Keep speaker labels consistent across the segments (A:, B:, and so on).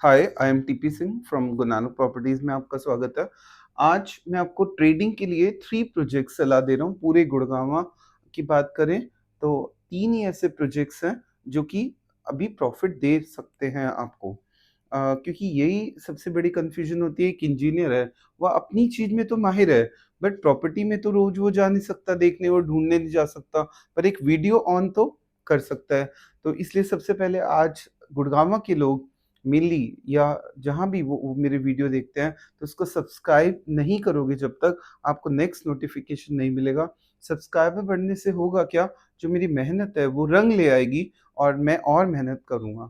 A: Hi, I am TP Singh from गुनानो properties में आपका स्वागत है। आज मैं आपको ट्रेडिंग के लिए 3 प्रोजेक्ट्स सलाह दे रहा हूँ। पूरे गुड़गाँव की बात करें तो 3 ही ऐसे प्रोजेक्ट्स हैं जो कि अभी प्रॉफ़िट दे सकते हैं आपको। क्योंकि यही सबसे बड़ी कन्फ्यूज़न होती है। एक इंजीनियर है, वह अपनी चीज़ में तो माहिर है, बट प्रॉपर्टी में तो रोज़ वो जा नहीं सकता देखने, वो ढूँढने नहीं जा सकता, पर एक वीडियो ऑन तो कर सकता है। तो इसलिए सबसे पहले आज गुड़गाँव के लोग मेनली या जहाँ भी वो मेरे वीडियो देखते हैं, तो उसको सब्सक्राइब नहीं करोगे जब तक, आपको नेक्स्ट नोटिफ़िकेशन नहीं मिलेगा। सब्सक्राइबर बढ़ने से होगा क्या, जो मेरी मेहनत है वो रंग ले आएगी और मैं और मेहनत करूँगा।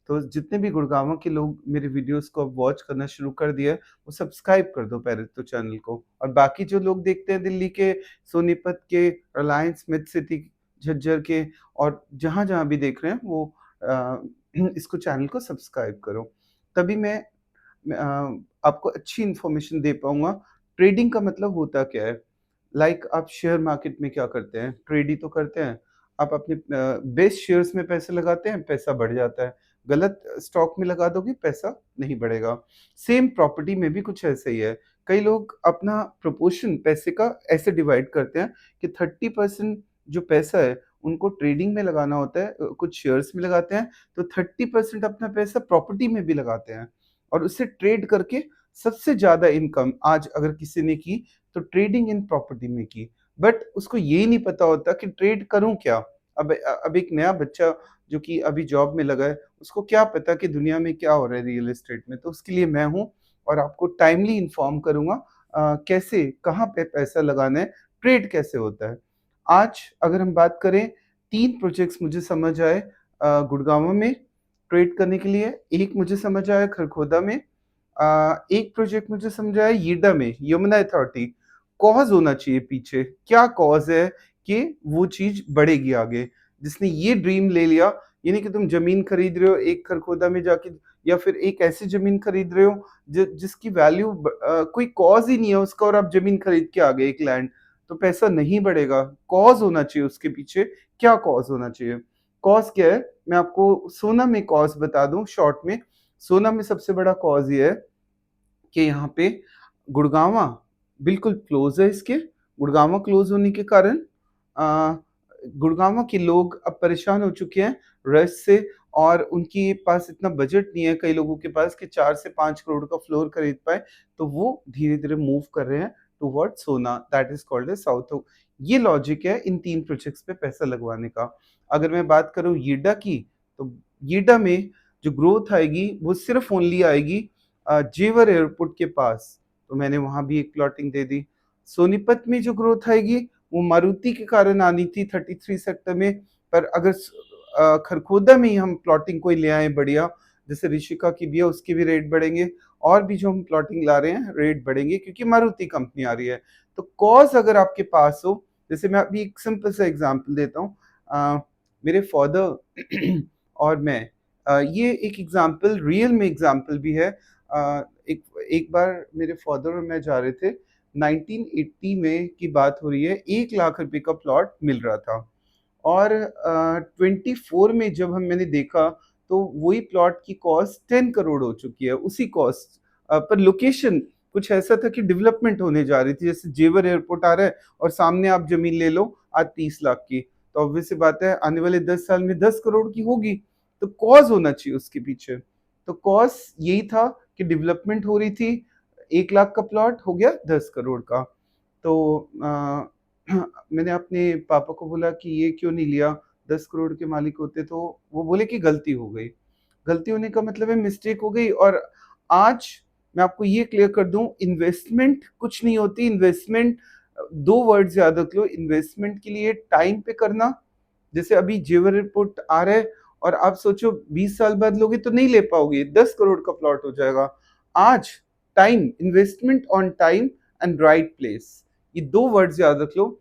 A: तो जितने भी गुड़गाँव के लोग मेरे वीडियोज़ को अब वॉच करना शुरू कर दिया है, वो सब्सक्राइब कर दो पहले तो चैनल को। और बाकी जो लोग देखते हैं दिल्ली के, सोनीपत के, रिलायंस, मेड सिटी, झज्जर के और जहाँ-जहाँ भी देख रहे हैं वो अ, इसको चैनल को सब्सक्राइब करो। तभी मैं आपको अच्छी इन्फॉर्मेशन दे पाऊँगा। ट्रेडिंग का मतलब होता क्या है? लाइक आप शेयर मार्केट में क्या करते हैं? ट्रेड ही तो करते हैं। आप अपने बेस्ट शेयर्स में पैसे लगाते हैं, पैसा बढ़ जाता है। गलत स्टॉक में लगा दोगे, पैसा नहीं बढ़ेगा। सेम प्रॉपर्टी में भी कुछ ऐसा ही है। कई लोग अपना प्रोपोर्शन पैसे का ऐसे डिवाइड करते हैं कि 30% जो पैसा है, उनको ट्रेडिंग में लगाना होता है, कुछ शेयर्स में लगाते हैं, तो 30% अपना पैसा प्रॉपर्टी में भी लगाते हैं और उससे ट्रेड करके सबसे ज़्यादा इनकम आज अगर किसी ने की, तो ट्रेडिंग इन प्रॉपर्टी में की। बट उसको ये नहीं पता होता कि ट्रेड करूँ क्या? अब एक नया बच्चा जो कि अभी जॉब में लगा है, उसको क्या पता कि दुनिया में क्या हो रहा है रियल एस्टेट में? तो उसके लिए मैं हूँ और आपको टाइमली इन्फॉर्म करूँगा कैसे, कहाँ पे पैसा लगाना है, ट्रेड कैसे होता है। आज अगर हम बात करें, 3 प्रोजेक्ट्स मुझे समझ आए गुड़गाँव में ट्रेड करने के लिए, एक मुझे समझ आया खरखोदा में, एक प्रोजेक्ट मुझे समझ आया येडा में, यमुना अथॉरिटी। कॉज़ होना चाहिए पीछे, क्या कॉज़ है कि वो चीज़ बढ़ेगी आगे? जिसने ये ड्रीम ले लिया, ये नहीं कि तुम ज़मीन खरीद रहे हो एक खरखोदा में जाके या फिर एक ऐसी ज़मीन खरीद रहे हो जिसकी वैल्यू कोई कॉज़ ही नहीं है उसका और आप ज़मीन खरीद के आ गए एक लैंड, तो पैसा नहीं बढ़ेगा। कॉज़ होना चाहिए उसके पीछे, क्या कॉज़ होना चाहिए? कॉज़ क्या है? मैं आपको सोना में कॉज़ बता दूँ शॉर्ट में। सोना में सबसे बड़ा कॉज़ ये है कि यहाँ पे गुड़गाँवा बिल्कुल क्लोज़ है इसके। गुड़गाँवा क्लोज़ होने के कारण गुड़गाँवा के लोग अब परेशान हो चुके हैं रश से और उनके पास इतना बजट नहीं है कई लोगों के पास कि 4 से 5 करोड़ का फ्लोर खरीद पाएँ, तो वो धीरे-धीरे मूव कर रहे हैं टुवर्ड्स सोना, that is called as south हो। ये लॉजिक है इन 3 प्रोजेक्ट्स पे पैसा लगवाने का। अगर मैं बात करूँ येडा की, तो येडा में जो ग्रोथ आएगी वो सिर्फ़ ओनली आएगी जेवर एयरपोर्ट के पास, तो मैंने वहाँ भी एक प्लॉटिंग दे दी। सोनीपत में जो ग्रोथ आएगी, वो मारुति के कारण आनी थी 33 सेक्टर में, पर अगर खरखोदा में ही हम प्लॉटिंग कोई ले आएँ बढ़िया, जैसे ऋषिका की भी है, उसके भी रेट बढ़ेंगे और भी जो हम प्लॉटिंग ला रहे हैं, रेट बढ़ेंगे क्योंकि मारुति कंपनी आ रही है। तो कॉज़ अगर आपके पास हो, जैसे मैं अभी एक सिंपल सा एग्ज़ाम्पल देता हूँ। मेरे फादर और मैं ये एक एग्ज़ाम्पल रियल में एग्ज़ाम्पल भी है। एक एक बार मेरे फादर और मैं जा रहे थे, 1980 में की बात हो रही है, 1 लाख रुपए का प्लॉट मिल रहा था और 24 में जब हम मैंने देखा, तो वही प्लॉट की कॉस्ट 10 करोड़ हो चुकी है, उसी कॉस्ट पर लोकेशन कुछ ऐसा था कि डेवलपमेंट होने जा रही थी, जैसे जेवर एयरपोर्ट आ रहा है और सामने आप ज़मीन ले लो आज 30 लाख की, तो ऑब्वियस सी बात है आने वाले 10 साल में 10 करोड़ की होगी, तो कॉज़ होना चाहिए उसके पीछे। तो कॉज़ यही था कि डेवलपमेंट हो रही थी, 1 लाख का प्लॉट हो गया 10 करोड़ का। तो मैंने अपने पापा को बोला कि ये क्यों नहीं लिया, 10 करोड़ के मालिक होते, तो वो बोले कि गलती हो गई। गलती होने का मतलब है मिस्टेक हो गई और आज मैं आपको ये क्लियर कर दूँ, इन्वेस्टमेंट कुछ नहीं होती, इन्वेस्टमेंट 2 वर्ड्स याद रख लो, इन्वेस्टमेंट के लिए टाइम पे करना, जैसे अभी जेवर रिपोर्ट आ रहा है और आप सोचो 20 साल बाद लोगे तो नहीं ले पाओगे, 10 करोड़ का प्लॉट हो जाएगा। आज time, investment on time and right place, ये 2 वर्ड्स याद रख लो।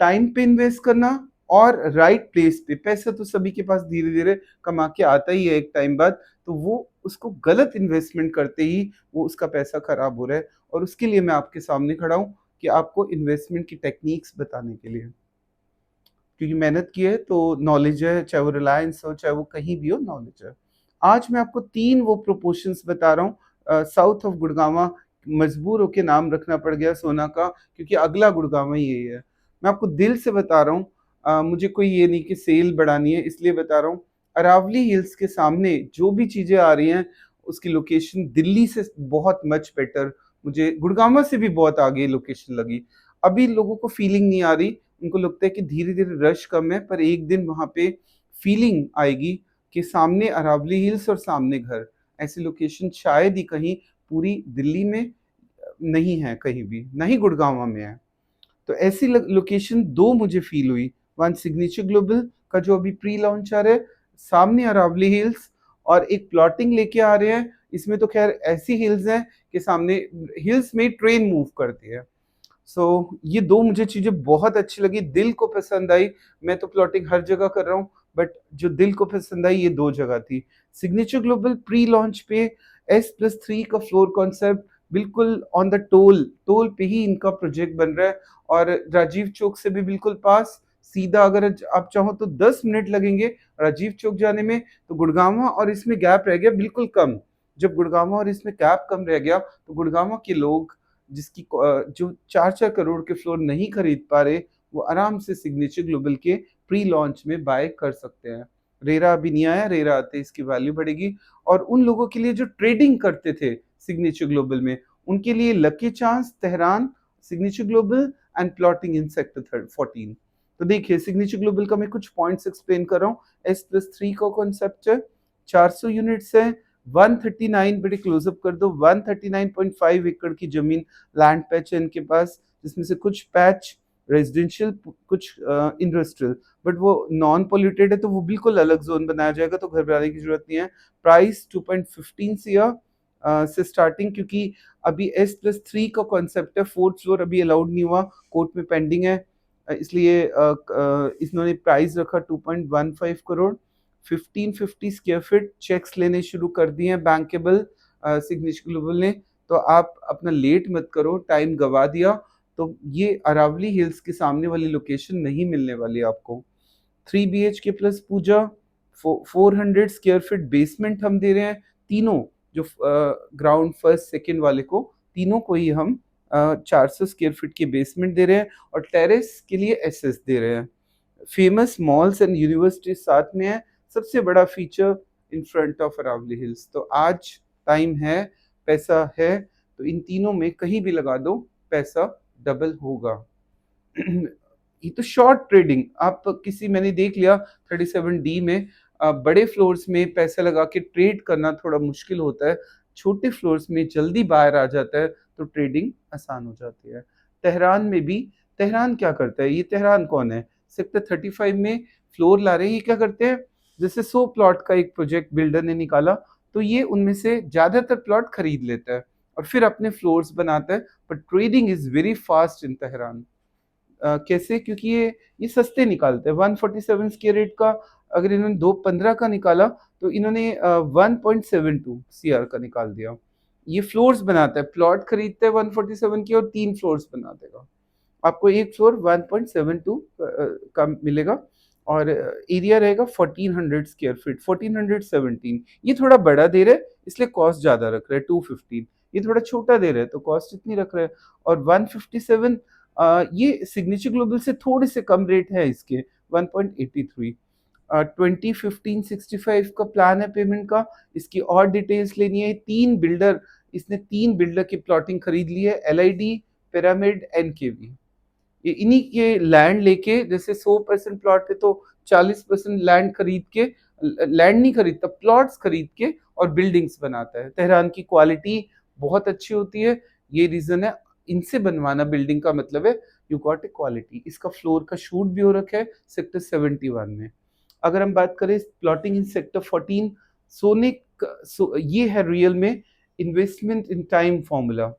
A: टाइम पे इन्वेस्ट करना और राइट प्लेस पे। पैसा तो सभी के पास धीरे-धीरे कमा के आता ही है एक टाइम बाद, तो वो उसको गलत इन्वेस्टमेंट करते ही वो उसका पैसा खराब हो रहा है और उसके लिए मैं आपके सामने खड़ा हूँ कि आपको इन्वेस्टमेंट की टेक्निक्स बताने के लिए। क्योंकि मेहनत की है तो नॉलेज है, चाहे वो रिलायंस हो, चाहे वो कहीं भी हो, नॉलेज है। आज मैं आपको 3 वो प्रोपोर्शंस बता रहा हूँ। साउथ ऑफ गुड़गांवा मजबूर होके नाम रखना पड़ गया सोना का, क्योंकि अगला गुड़गांवा ही यही है। मैं आपको दिल से बता रहा हूँ, मुझे कोई ये नहीं कि सेल बढ़ानी है इसलिए बता रहा हूँ। अरावली हिल्स के सामने जो भी चीज़ें आ रही हैं, उसकी लोकेशन दिल्ली से बहुत मच बेटर, मुझे गुड़गांवा से भी बहुत आगे लोकेशन लगी। अभी लोगों को फीलिंग नहीं आ रही, उनको लगता है कि धीरे-धीरे रश कम है, पर एक दिन वहाँ पे फीलिंग आएगी कि सामने अरावली हिल्स और सामने घर। ऐसी लोकेशन शायद ही कहीं पूरी दिल्ली में नहीं है कहीं भी, ना ही गुड़गांव में है। तो ऐसी लोकेशन 2 मुझे फ़ील हुई। वन सिग्नेचर ग्लोबल का जो अभी प्री लॉन्च आ रहा है, सामने अरावली हिल्स, और एक प्लॉटिंग लेके आ रहे हैं। इसमें तो ख़ैर ऐसी हिल्स हैं कि सामने हिल्स में ट्रेन मूव करती है। ये 2 मुझे चीज़ें बहुत अच्छी लगी, दिल को पसंद आई। मैं तो प्लॉटिंग हर जगह कर रहा हूँ, बट जो दिल को पसंद आई ये 2 जगह थी। सिग्नेचर ग्लोबल प्री लॉन्च पे S+3 का फ्लोर कॉन्सेप्ट बिल्कुल ऑन द टोल, टोल पे ही इनका प्रोजेक्ट बन रहा है, और राजीव चौक से भी बिल्कुल पास। सीधा अगर आप चाहो तो 10 मिनट लगेंगे राजीव चौक जाने में, तो गुड़गांवा और इसमें गैप रह गया बिल्कुल कम। जब गुड़गांवा और इसमें गैप कम रह गया, तो गुड़गांवा के लोग जो 4-4 करोड़ के फ्लोर नहीं खरीद पा रहे, वो आराम से सिग्नेचर ग्लोबल के प्री लॉन्च में बाय कर सकते हैं। रेरा अभी नहीं आया, रेरा आते ही इसकी वैल्यू बढ़ेगी। और उन लोगों के लिए जो ट्रेडिंग करते थे सिग्नेचर ग्लोबल में, उनके लिए lucky chance, Tehran, signature global and plotting in sector 14। तो देखिए, सिग्नेचर ग्लोबल का मैं कुछ पॉइंट्स एक्सप्लेन कर रहा हूँ। S+3 का कॉन्सेप्ट है, 400 यूनिट्स है, 139, बड़े क्लोजअप कर दो, 139.5 एकड़ की जमीन लैंड पैच है इनके पास, जिसमें से कुछ पैच रेजिडेंशियल, कुछ इंडस्ट्रियल, बट वो नॉन पॉल्यूटेड है, तो वो बिल्कुल अलग जोन बनाया जाएगा, तो घबराने की जरूरत नहीं है। प्राइस 2.15 से स्टार्टिंग, क्योंकि अभी S+3 का कॉन्सेप्ट है, फोर्थ फ्लोर अभी अलाउड नहीं हुआ, कोर्ट में पेंडिंग है, इसलिए इन्होंने प्राइस रखा 2.15 करोड़। 1550 स्क्वायर फीट चेक्स लेने शुरू कर दिए हैं बैंकेबल सिग्नेचर ग्लोबल ने। तो आप अपना लेट मत करो, टाइम गवा दिया तो ये अरावली हिल्स के सामने वाली लोकेशन नहीं मिलने वाली आपको। 3 BHK प्लस पूजा, 400 स्क्वायर फीट बेसमेंट हम दे रहे हैं तीनों, जो ग्राउंड फर्स्ट सेकंड वाले को, तीनों को ही हम 400 स्क्वायर फीट की बेसमेंट दे रहे हैं, और टेरेस के लिए SS दे रहे हैं। फेमस मॉल्स एंड यूनिवर्सिटी साथ में है, सबसे बड़ा feature in front of Aravalli hills. तो आज टाइम है, पैसा है, तो इन तीनों में कहीं भी लगा दो, पैसा डबल होगा। ये तो शॉर्ट ट्रेडिंग, आप किसी, मैंने देख लिया 37D में बड़े फ्लोर्स में पैसा लगा के ट्रेड करना थोड़ा मुश्किल होता है, छोटे फ्लोर्स में जल्दी बाहर आ जाता है, तो ट्रेडिंग आसान हो जाती है। तेहरान में भी, तेहरान क्या करता है, ये तेहरान कौन है, सेक्टर 35 में फ्लोर ला रहे हैं, ये क्या करते हैं, जैसे 100 प्लॉट का एक प्रोजेक्ट बिल्डर ने निकाला, तो ये उनमें से ज्यादातर प्लॉट खरीद लेता है और फिर अपने फ्लोर्स बनाता है, पर trading is very fast in Tehran. कैसे, क्योंकि ये सस्ते निकालते हैं। 147 के रेट का अगर इन्होंने 215 का निकाला, तो इन्होंने 1.72 CR का निकाल दिया। ये फ्लोर्स बनाता है, प्लॉट खरीदते हैं 147 के और 3 फ्लोर्स बना देगा, आपको एक फ्लोर 1.72 का मिलेगा, और एरिया रहेगा 1400 स्क्वायर फीट, 1417। ये थोड़ा बड़ा दे रहे हैं इसलिए कॉस्ट ज्यादा रख रहे हैं 215, ये थोड़ा छोटा दे रहे हैं तो कॉस्ट इतनी रख रहे हैं। और 157, ये सिग्नेचर ग्लोबल से थोड़े से कम रेट है इसके, 1.83। 2015-65 का प्लान है पेमेंट का। इसकी और डिटेल्स लेनी है, इसने 3 बिल्डर की प्लॉटिंग खरीद ली है, LID, पिरामिड, NKV। ये इन्हीं के लैंड लेके, जैसे 100% प्लॉट है तो 40% लैंड खरीद के, लैंड नहीं खरीदता, प्लॉट्स खरीद के और बिल्डिंग्स बनाता है। तेहरान की क्वालिटी बहुत अच्छी होती है, ये रीजन है, इनसे बनवाना बिल्डिंग का मतलब है यू गॉट ए क्वालिटी। इसका फ्लोर का शूट भी हो रखा है सेक्टर 71 में। अगर हम बात करें प्लॉटिंग इन सेक्टर 14, ये है रियल में इन्वेस्टमेंट इन टाइम फॉर्मूला।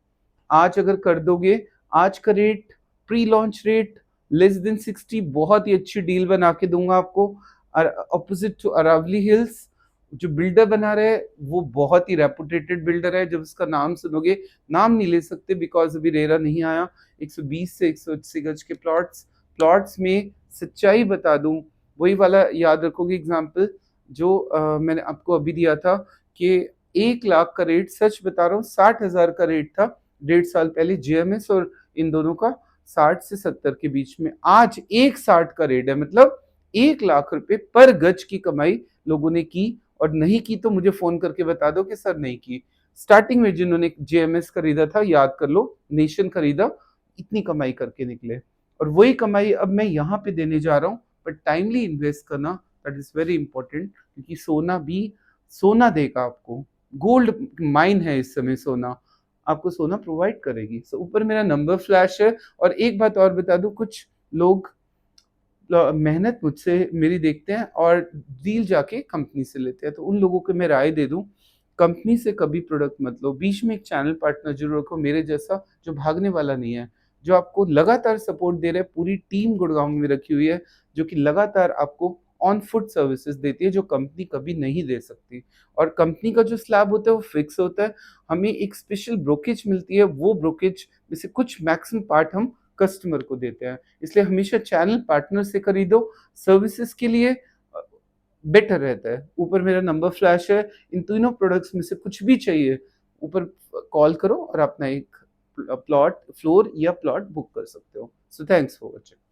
A: आज अगर कर दोगे, आज का rate, pre launch rate less than 60, बहुत ही अच्छी डील बना के दूंगा आपको। ऑपोजिट टू अरावली हिल्स, जो बिल्डर बना रहे हैं वो बहुत ही रेपुटेटेड बिल्डर है, जब उसका नाम सुनोगे, नाम नहीं ले सकते बिकॉज अभी रेरा नहीं आया। 120 से 180 गज के प्लॉट्स में सच्चाई बता दूं, वही वाला याद रखोगे एग्जाम्पल, जो मैंने आपको अभी दिया था कि 1 लाख का रेट, सच बता रहा हूँ 60,000 का रेट था 1.5 साल पहले जेएमएस और इन दोनों का, 60 से 70 के बीच में। आज 160 का रेट है, मतलब 1 लाख रुपए पर गज की कमाई लोगों ने की। और नहीं की तो मुझे फोन करके बता दो कि सर नहीं की। स्टार्टिंग में जिन्होंने जेएमएस खरीदा था, याद कर लो, नेशन खरीदा, इतनी कमाई करके निकले। और वही कमाई अब मैं यहाँ पे देने जा रहा हूँ। पर टाइमली इन्वेस्ट करना, दैट इज वेरी इंपॉर्टेंट, क्योंकि सोना भी सोना देगा आपको। गोल्ड माइन है इस समय सोना, आपको सोना प्रोवाइड करेगी। सो ऊपर मेरा नंबर फ्लैश है। और एक बात और बता दूं, कुछ लोग मेहनत मुझसे मेरी देखते हैं और डील जाके कंपनी से लेते हैं, तो उन लोगों को मैं राय दे दूं, कंपनी से कभी प्रोडक्ट मत लो। बीच में एक चैनल पार्टनर जरूर रखो मेरे जैसा, जो भागने वाला नहीं है, जो आपको लगातार सपोर्ट दे रहा है। पूरी टीम गुड़गांव में रखी हुई है जो कि लगातार आपको ऑन फुट सर्विसेज देती है, जो कंपनी कभी नहीं दे सकती। और कंपनी का जो स्लैब होता है वो फिक्स होता है। हमें एक स्पेशल ब्रोकेज मिलती है, वो ब्रोकेज में से कुछ मैक्सिमम पार्ट हम कस्टमर को देते हैं। इसलिए हमेशा चैनल पार्टनर से खरीदो, सर्विसेज के लिए बेटर रहता है। ऊपर मेरा नंबर फ्लैश है, इन तीनों प्रोडक्ट्स में से कुछ भी चाहिए, ऊपर कॉल करो और अपना एक प्लॉट, फ्लोर या प्लॉट बुक कर सकते हो। So thanks for watching.